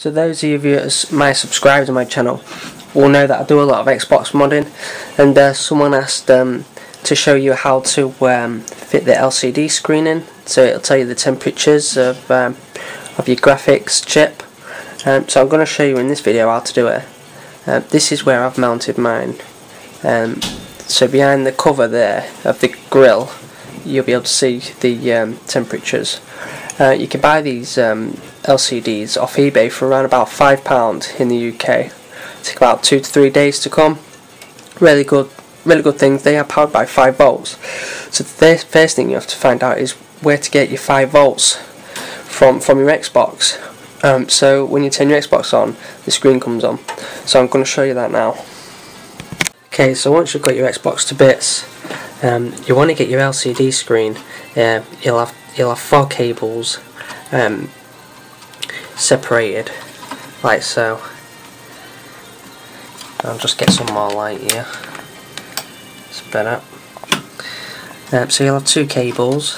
So those of you that my subscribers to my channel will know that I do a lot of Xbox modding, and someone asked to show you how to fit the LCD screen in, so it'll tell you the temperatures of your graphics chip. So I'm going to show you in this video how to do it. This is where I've mounted mine. So behind the cover there of the grill, you'll be able to see the temperatures. You can buy these LCDs off eBay for around about £5 in the UK. Take about 2 to 3 days to come. Really good things. They are powered by 5 volts. So the first thing you have to find out is where to get your 5 volts from your Xbox. So when you turn your Xbox on, the screen comes on. So I'm going to show you that now. Okay, so once you've got your Xbox to bits, you want to get your LCD screen. You'll have 4 cables separated, like so. I'll just get some more light here. It's better. So you'll have 2 cables,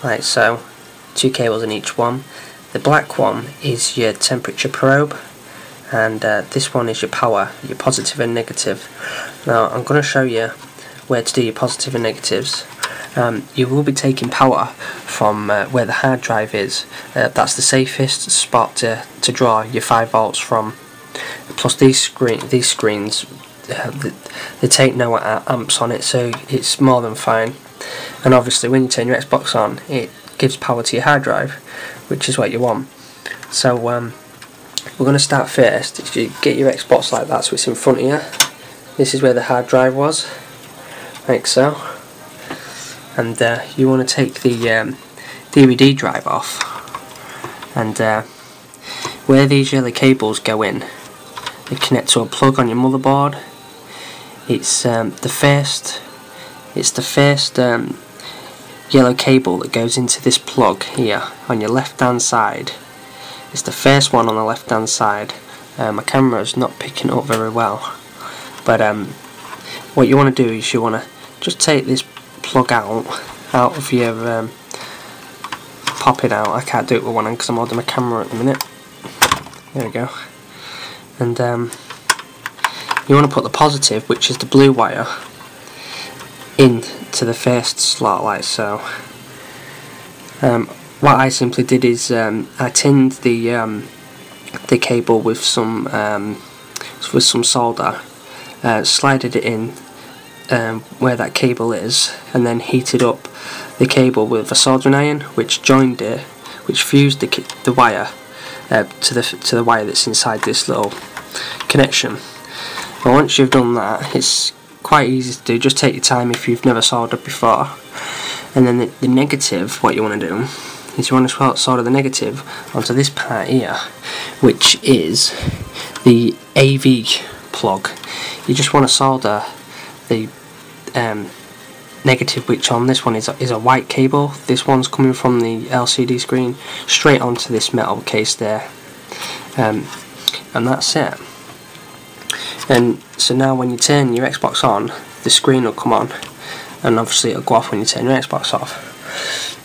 like so. 2 cables in each one. The black one is your temperature probe, and this one is your power, your positive and negative. Now I'm going to show you where to do your positive and negatives. You will be taking power from where the hard drive is. That's the safest spot to draw your 5 volts from. Plus these screens, they take no amps on it, so it's more than fine. And obviously when you turn your Xbox on, it gives power to your hard drive, which is what you want. So we're going to start first. If you get your Xbox like that, so it's in front of you. This is where the hard drive was, like so. And you want to take the DVD drive off, and where these yellow cables go in, they connect to a plug on your motherboard. It's the first yellow cable that goes into this plug here on your left hand side. It's the first one on the left hand side. My camera's not picking it up very well, but what you want to do is you want to just take this plug out of your pop it out. I can't do it with one hand because I'm holding my camera at the minute. There we go. And you want to put the positive, which is the blue wire, into the first slot, like so. What I simply did is I tinned the cable with some solder, slided it in where that cable is, and then heated up the cable with a soldering iron, which fused the wire to the wire that's inside this little connection. And once you've done that, it's quite easy to do. Just take your time if you've never soldered before. And then the negative, what you want to do is you want to solder the negative onto this part here, which is the AV plug. You just want to solder the negative, which on this one is a white cable. This one's coming from the LCD screen straight onto this metal case there, and that's it. And so now when you turn your Xbox on, the screen will come on, and obviously it'll go off when you turn your Xbox off.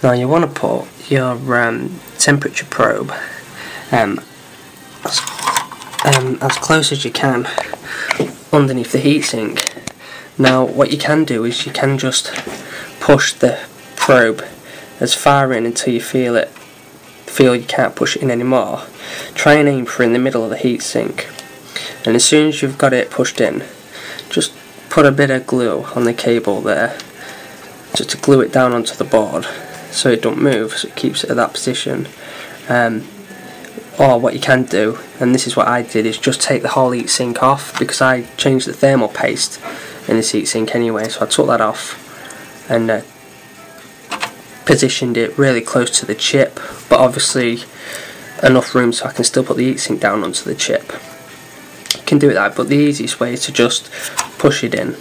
Now you want to put your temperature probe as close as you can underneath the heatsink. Now what you can do is you can just push the probe as far in until you feel you can't push it in anymore. Try and aim for in the middle of the heatsink, and as soon as you've got it pushed in, just put a bit of glue on the cable there, just to glue it down onto the board so it don't move, so it keeps it at that position. Or what you can do, and this is what I did, is just take the whole heatsink off, because I changed the thermal paste in this heatsink anyway, so I took that off and positioned it really close to the chip, but obviously enough room so I can still put the heatsink down onto the chip. You can do it that, but the easiest way is to just push it in,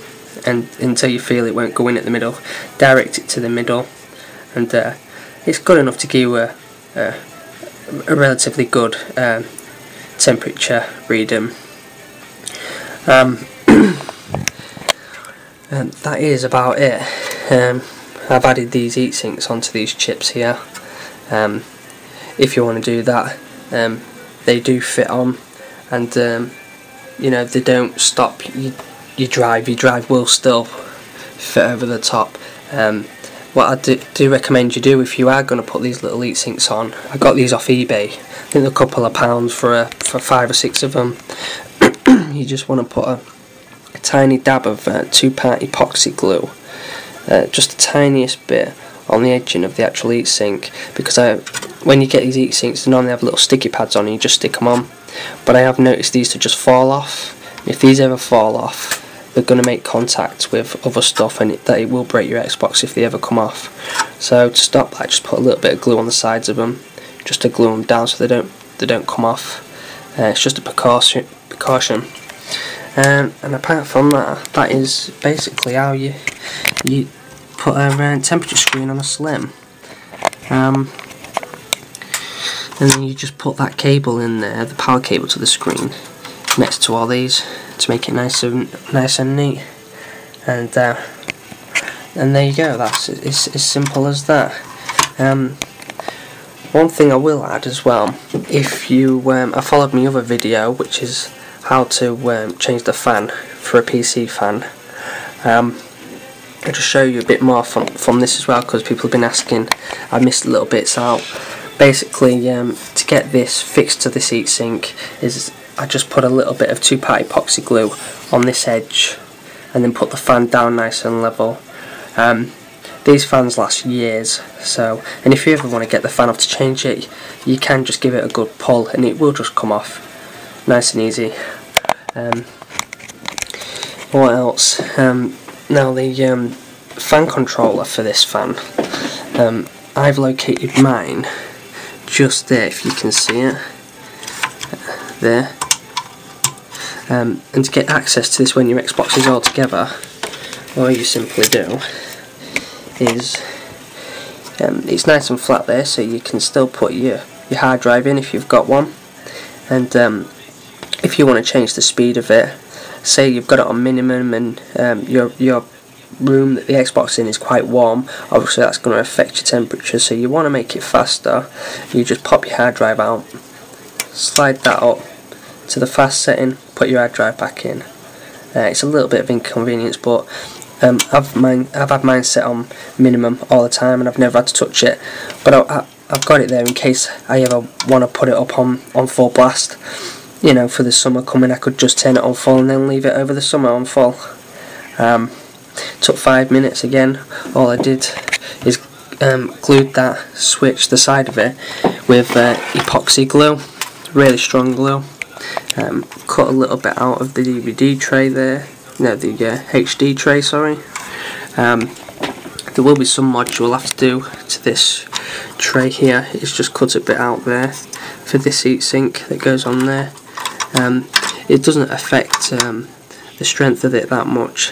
and until you feel it won't go in at the middle, direct it to the middle, and it's good enough to give you a relatively good temperature reading. And that is about it. I've added these heat sinks onto these chips here. If you want to do that, they do fit on, and you know, they don't stop your drive. Your drive will still fit over the top. What I do recommend you do, if you are going to put these little heat sinks on, I got these off eBay. I think they're a couple of pounds for 5 or 6 of them. You just want to put a tiny dab of 2-part epoxy glue, just the tiniest bit on the edging of the actual heat sink, because when you get these heat sinks, they normally have little sticky pads on and you just stick them on, but I have noticed these to just fall off. If these ever fall off, they're going to make contact with other stuff, and it will break your Xbox if they ever come off. So to stop that, just put a little bit of glue on the sides of them, just to glue them down so they don't come off. It's just a precaution. And apart from that, that is basically how you put a temperature screen on a Slim. And then you just put that cable in there, the power cable to the screen, next to all these, to make it nice and neat. And there you go. It's as simple as that. One thing I will add as well, if you I followed my other video, which is how to change the fan for a PC fan. I'll just show you a bit more from this as well, because people have been asking. I missed little bits out. Basically, to get this fixed to this heatsink, is I just put a little bit of 2-part epoxy glue on this edge, and then put the fan down nice and level. These fans last years, and if you ever want to get the fan off to change it, you can just give it a good pull, and it will just come off nice and easy. What else? Now the fan controller for this fan, I've located mine just there, if you can see it, there. And to get access to this when your Xbox is all together, all you simply do is, it's nice and flat there, so you can still put your hard drive in if you've got one. And if you want to change the speed of it, say you've got it on minimum, and your room that the Xbox is in is quite warm, obviously that's going to affect your temperature, so you want to make it faster. You just pop your hard drive out, slide that up to the fast setting, put your hard drive back in. It's a little bit of inconvenience, but I've had mine set on minimum all the time, and I've never had to touch it. But I've got it there in case I ever want to put it up on full blast. You know, for the summer coming, I could just turn it on full and then leave it over the summer on full. Took 5 minutes again. All I did is glued that switch, the side of it, with epoxy glue, really strong glue. Cut a little bit out of the DVD tray there, no, the HD tray, sorry. There will be some mods you'll have to do to this tray here. It's just cut a bit out there for this heatsink that goes on there. It doesn't affect the strength of it that much.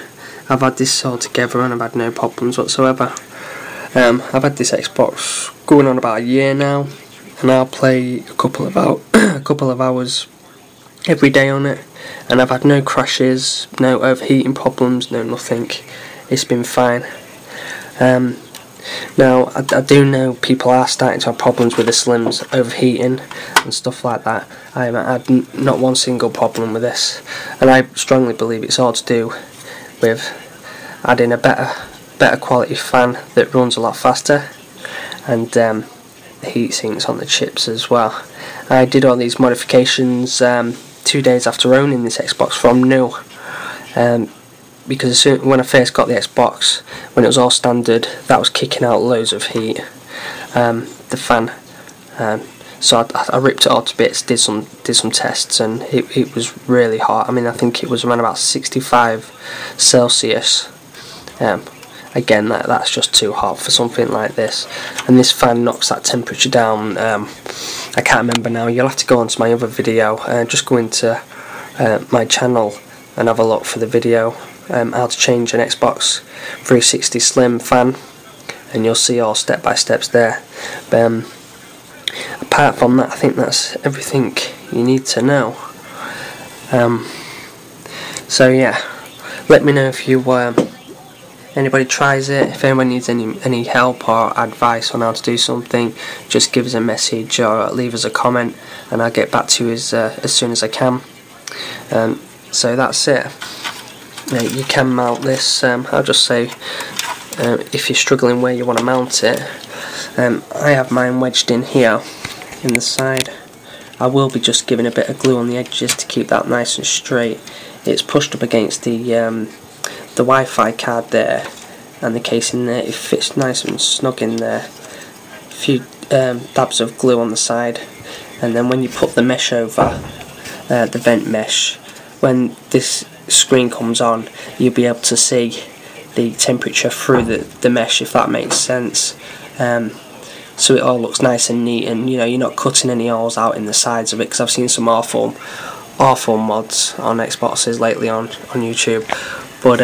I've had this all together and I've had no problems whatsoever. I've had this Xbox going on about a year now, and I'll play a couple of hours every day on it, and I've had no crashes, no overheating problems, no nothing. It's been fine. Now I do know people are starting to have problems with the Slims, overheating and stuff like that. I haven't had not one single problem with this, and I strongly believe it's all to do with adding a better quality fan that runs a lot faster, and the heat sinks on the chips as well. I did all these modifications 2 days after owning this Xbox from new, because when I first got the Xbox, when it was all standard, that was kicking out loads of heat, the fan. So I ripped it all to bits, did some tests, and it was really hot. I mean, I think it was around about 65 Celsius. Again, that's just too hot for something like this, and this fan knocks that temperature down. I can't remember now. You'll have to go onto my other video, just go into my channel and have a look for the video, how to change an Xbox 360 Slim fan, and you'll see all step by steps there. Apart from that, I think that's everything you need to know. So yeah, let me know if anybody tries it, if anyone needs any help or advice on how to do something, just give us a message or leave us a comment, and I'll get back to you as soon as I can. So that's it. You can mount this. I'll just say, if you're struggling where you want to mount it, I have mine wedged in here in the side. I will be just giving a bit of glue on the edges to keep that nice and straight. It's pushed up against the Wi-Fi card there, and the case in there. It fits nice and snug in there. A few dabs of glue on the side, and then when you put the mesh over, the vent mesh, when this screen comes on, you'll be able to see the temperature through the mesh, if that makes sense. So it all looks nice and neat, and you know, you're not cutting any holes out in the sides of it, because I've seen some awful mods on Xboxes lately on YouTube. But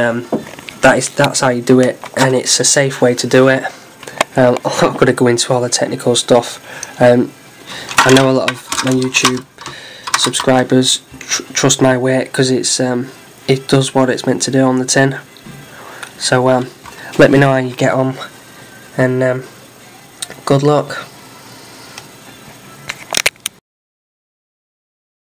that's how you do it, and it's a safe way to do it. I'm not going to go into all the technical stuff. I know a lot of my YouTube subscribers trust my weight, because it does what it's meant to do on the tin. So let me know how you get on, and good luck.